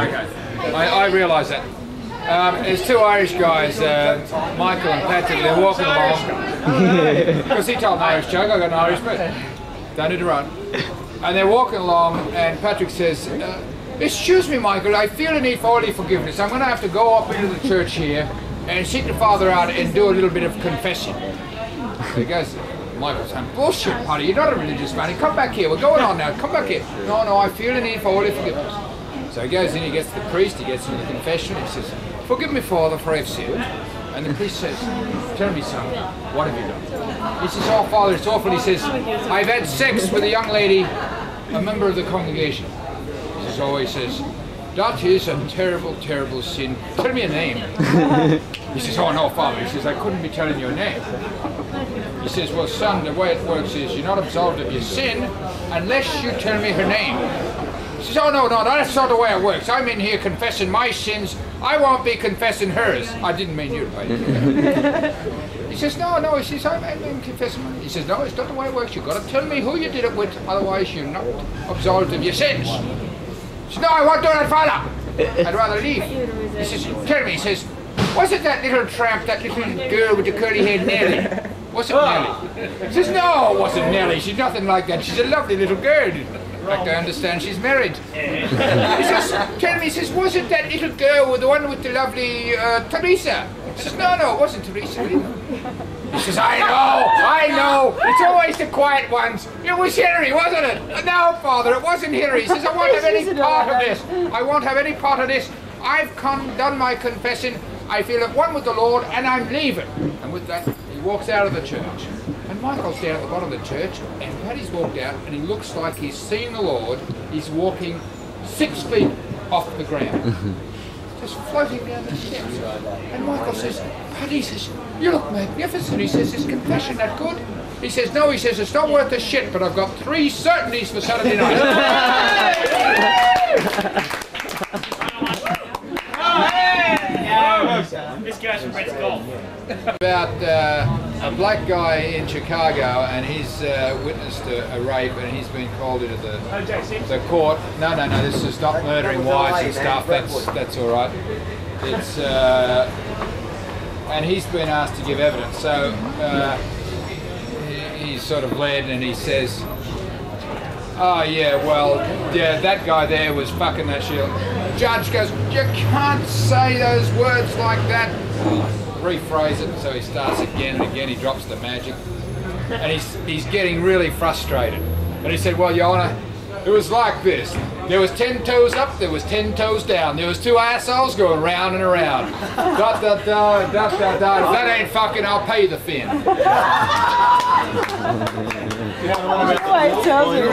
Okay. I realise that. There's two Irish guys, Michael and Patrick, they're walking along. Because he told an Irish joke, I got an Irish bit. Don't need to run. And they're walking along and Patrick says, excuse me Michael, I feel a need for holy forgiveness. I'm going to have to go up into the church here and seek the Father out and do a little bit of confession. So he goes, Michael's saying, bullshit Paddy, you're not a religious man, come back here, we're going on now, come back here. No, I feel a need for holy forgiveness. So he goes in, he gets the priest, he gets into the confession, he says, forgive me Father for I've sinned. And the priest says, tell me son, what have you done? He says, oh Father, it's awful. He says, I've had sex with a young lady, a member of the congregation. He says, oh, he says, that is a terrible, terrible sin. Tell me a name. He says, oh no Father, he says, I couldn't be telling you a name. He says, well son, the way it works is you're not absolved of your sin unless you tell me her name. He says, oh no, that's not the way it works. I'm in here confessing my sins. I won't be confessing hers. I didn't mean you. He says, no, he says, I'm confessing mine. He says, no, it's not the way it works. You've got to tell me who you did it with, otherwise you're not absolved of your sins. He says, no, I won't do that, Father. I'd rather leave. He says, tell me, he says, was it that little tramp, that little girl with the curly hair, Nellie? Was it Nellie? He says, no, it wasn't Nellie. She's nothing like that. She's a lovely little girl. In fact, I understand she's married. He says, tell me, he says, was it that little girl with the one with the lovely Teresa? He says, no, it wasn't Teresa either. He says, I know, it's always the quiet ones. It was Hillary, wasn't it? No, Father, it wasn't Hillary. He says, I won't have any part of this. I won't have any part of this. I've done my confession. I feel at one with the Lord, and I'm leaving. And with that, he walks out of the church. And Michael's down at the bottom of the church, and Paddy's walked out, and he looks like he's seen the Lord. He's walking 6 feet off the ground, just floating down the steps. And Michael says, Paddy, says, you look magnificent. He says, is confession that good? He says, no, he says, it's not worth a shit, but I've got 3 certainties for Saturday night. This guy's from Red's Golf. About a black guy in Chicago, and he's witnessed a rape, and he's been called into the court. No, this is not murdering wives and stuff. That's all right. It's and he's been asked to give evidence. So he's sort of led, and he says, oh yeah, well, yeah, that guy there was fucking that shit. Judge goes, you can't say those words like that. Rephrase it, so he starts again and again. He drops the magic, and he's getting really frustrated. And he said, well, Your Honour, it was like this. There was 10 toes up, there was 10 toes down. There was 2 assholes going round and around. Da da da da da da. If that ain't fucking, I'll pay you the fin. I told you.